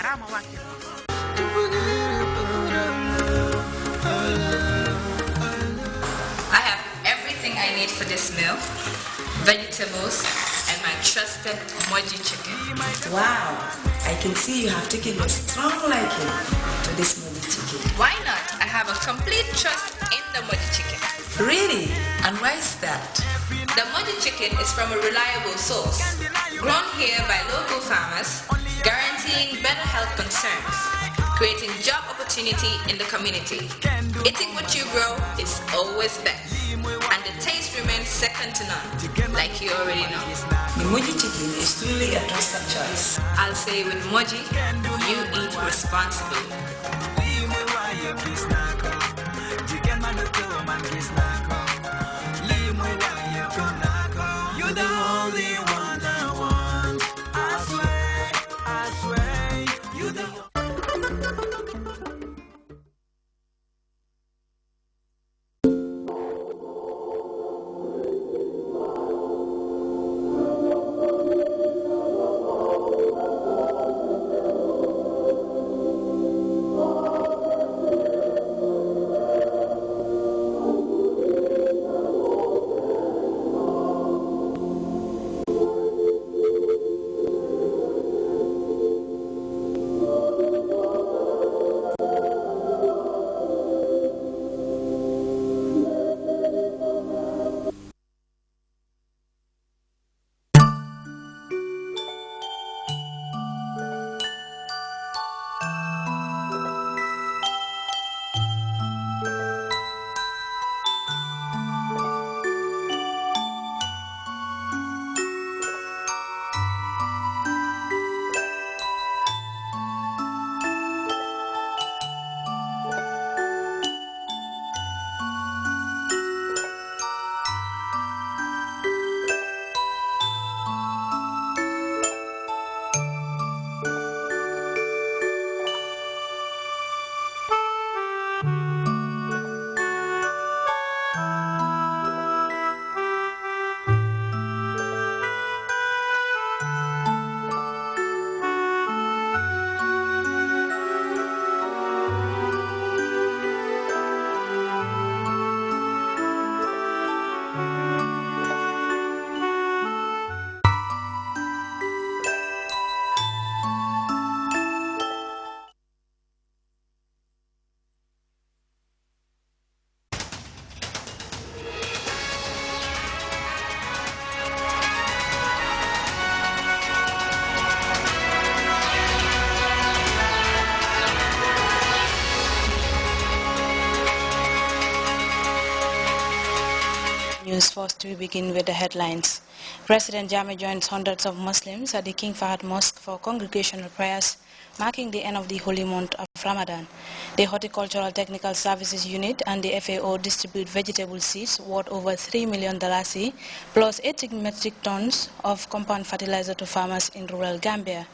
jarama wake. I have everything I need for this meal: vegetables and my trusted moji chicken. Wow, I can see you have taken a strong liking to this moji chicken. Why not? I have a complete trust in the moji chicken. Really? And why is that? The moji chicken is from a reliable source, grown here by local farmers, guaranteeing better health concerns, creating job opportunity in the community. Eating what you grow is always best, and the taste remains second to none, like you already know. The moji chicken is truly a trusted choice. I'll say with moji, you eat responsibly. You're the only one I want. I swear, you're the News. First, we begin with the headlines. President Jammeh joins hundreds of Muslims at the King Fahd Mosque for congregational prayers, marking the end of the holy month of Ramadan. The Horticultural Technical Services Unit and the FAO distribute vegetable seeds worth over $3 million plus 80 metric tons of compound fertilizer to farmers in rural Gambia.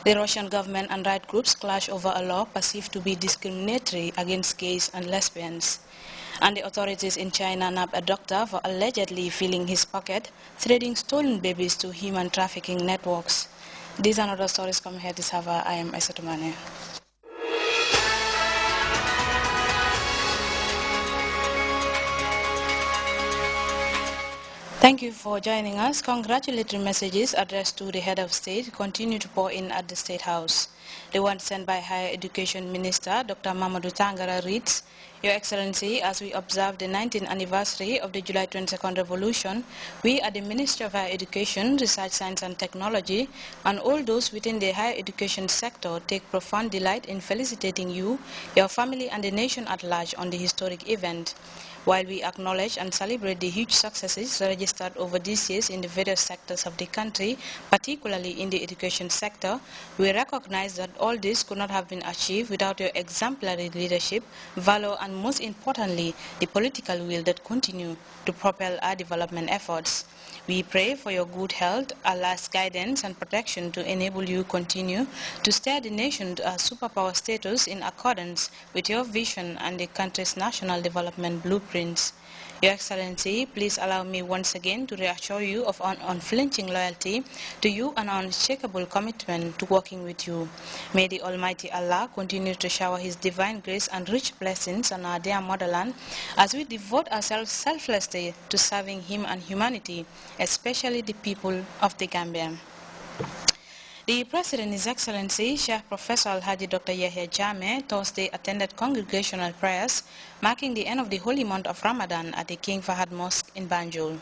The Russian government and right groups clash over a law perceived to be discriminatory against gays and lesbians. And the authorities in China nabbed a doctor for allegedly filling his pocket, trading stolen babies to human trafficking networks. These and other stories come here this hour. I am Esatumane. Thank you for joining us. Congratulatory messages addressed to the head of state continue to pour in at the State House. The one sent by Higher Education Minister Dr. Mamadou Tangara reads, Your Excellency, as we observe the 19th anniversary of the July 22nd Revolution, we at the Ministry of Higher Education, Research, Science and Technology, and all those within the higher education sector take profound delight in felicitating you, your family and the nation at large on the historic event. While we acknowledge and celebrate the huge successes registered over these years in the various sectors of the country, particularly in the education sector, we recognize that all this could not have been achieved without your exemplary leadership, valor, and most importantly, the political will that continue to propel our development efforts. We pray for your good health, Allah's guidance and protection to enable you continue to steer the nation to a superpower status in accordance with your vision and the country's national development blueprints. Your Excellency, please allow me once again to reassure you of an unflinching loyalty to you and an unshakable commitment to working with you. May the Almighty Allah continue to shower His divine grace and rich blessings on our dear motherland as we devote ourselves selflessly to serving Him and humanity, especially the people of the Gambia. The President, His Excellency Sheikh Professor Alhaji Dr. Yahya Jammeh, Thursday attended congregational prayers marking the end of the holy month of Ramadan at the King Fahad Mosque in Banjul.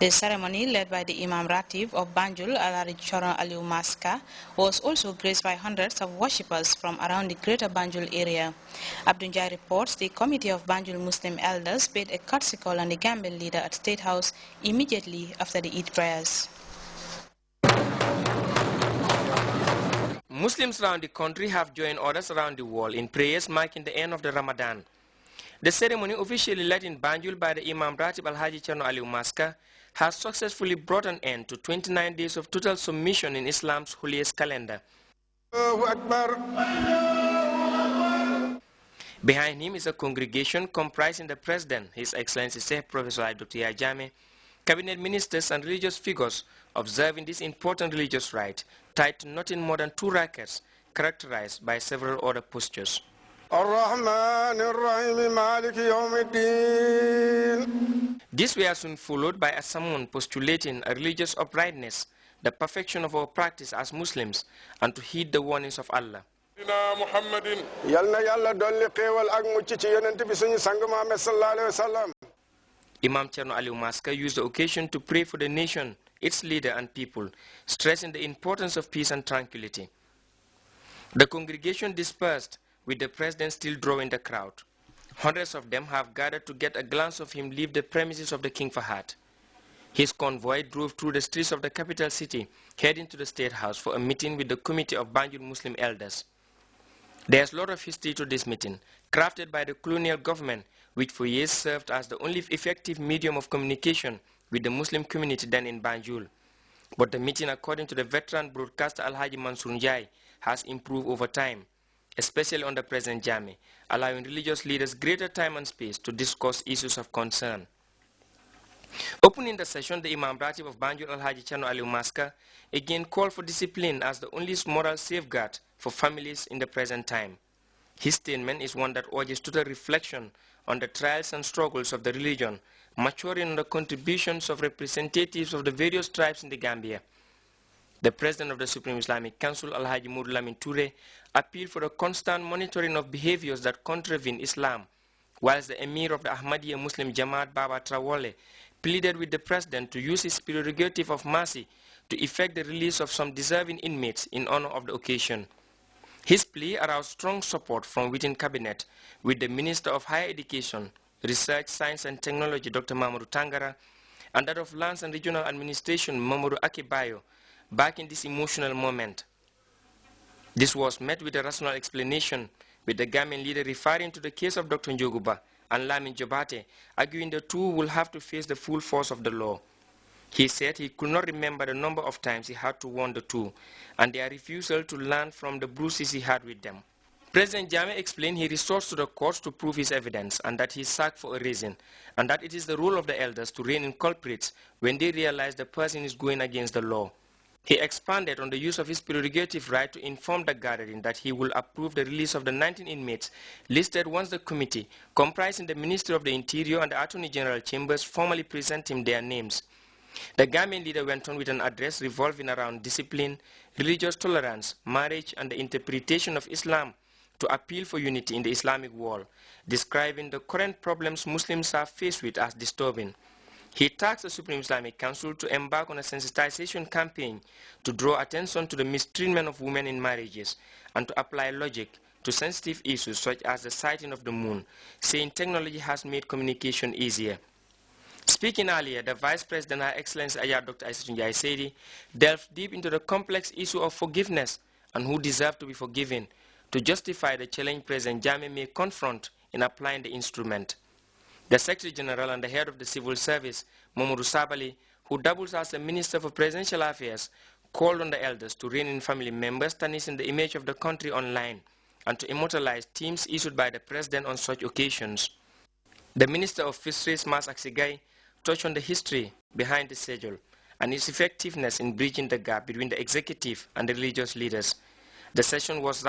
The ceremony, led by the Imam Ratib of Banjul, Alhaji Choron Aliu Maska, was also graced by hundreds of worshippers from around the greater Banjul area. Abdunjai reports the Committee of Banjul Muslim Elders paid a courtesy call on the Gambian leader at State House immediately after the Eid prayers. Muslims around the country have joined others around the world in prayers marking the end of the Ramadan. The ceremony, officially led in Banjul by the Imam Ratib Alhaji Choron Aliu Maska, has successfully brought an end to 29 days of total submission in Islam's holiest calendar. Behind him is a congregation comprising the President, His Excellency Sheikh Professor Dr. Yahya Jammeh, cabinet ministers and religious figures observing this important religious rite, tied to nothing more than 2 rakats, characterized by several other postures. These were soon followed by a sermon postulating a religious uprightness, the perfection of our practice as Muslims, and to heed the warnings of Allah. Imam Choron Aliu Maska used the occasion to pray for the nation, its leader and people, stressing the importance of peace and tranquility. The congregation dispersed, with the President still drawing the crowd. Hundreds of them have gathered to get a glance of him leave the premises of the King Fahad. His convoy drove through the streets of the capital city, heading to the State House for a meeting with the Committee of Banjul Muslim Elders. There's a lot of history to this meeting, crafted by the colonial government, which for years served as the only effective medium of communication with the Muslim community then in Banjul. But the meeting, according to the veteran broadcaster Alhaji Mansour Njai, has improved over time, especially under President Jammeh, allowing religious leaders greater time and space to discuss issues of concern. Opening the session, the Imam Ratib of Banjul Alhaji Choron Aliu Maska again called for discipline as the only moral safeguard for families in the present time. His statement is one that urges total reflection on the trials and struggles of the religion, maturing on the contributions of representatives of the various tribes in the Gambia. The President of the Supreme Islamic Council, Alhaji Modou Lamin Touré, appealed for a constant monitoring of behaviors that contravene Islam, whilst the Emir of the Ahmadiyya Muslim Jamaat, Baba Trawole, pleaded with the President to use his prerogative of mercy to effect the release of some deserving inmates in honor of the occasion. His plea aroused strong support from within Cabinet, with the Minister of Higher Education, Research, Science and Technology, Dr. Mamadou Tangara, and that of Lands and Regional Administration, Mamadou Akibayo, back in this emotional moment. This was met with a rational explanation, with the Gambian leader referring to the case of Dr. Njoguba and Lamin Jobate, arguing the two will have to face the full force of the law. He said he could not remember the number of times he had to warn the two, and their refusal to learn from the bruises he had with them. President Jammeh explained he resorts to the courts to prove his evidence, and that he is sacked for a reason, and that it is the role of the elders to rein in culprits when they realize the person is going against the law. He expanded on the use of his prerogative right to inform the gathering that he will approve the release of the 19 inmates listed once the committee, comprising the Ministry of the Interior and the Attorney General Chambers, formally present him their names. The Gambian leader went on with an address revolving around discipline, religious tolerance, marriage, and the interpretation of Islam to appeal for unity in the Islamic world, describing the current problems Muslims are faced with as disturbing. He tasked the Supreme Islamic Council to embark on a sensitization campaign to draw attention to the mistreatment of women in marriages and to apply logic to sensitive issues such as the sighting of the moon, saying technology has made communication easier. Speaking earlier, the Vice President, Her Excellency Ayat Dr. Aissatou Njie Saidi, delved deep into the complex issue of forgiveness and who deserve to be forgiven to justify the challenge President Jammeh may confront in applying the instrument. The Secretary General and the head of the Civil Service, Mamadou Sabali, who doubles as the Minister for Presidential Affairs, called on the elders to rein in family members tarnishing the image of the country online and to immortalize themes issued by the President on such occasions. The Minister of Fisheries, Mas Aksigai, touched on the history behind the schedule and its effectiveness in bridging the gap between the executive and the religious leaders, The session was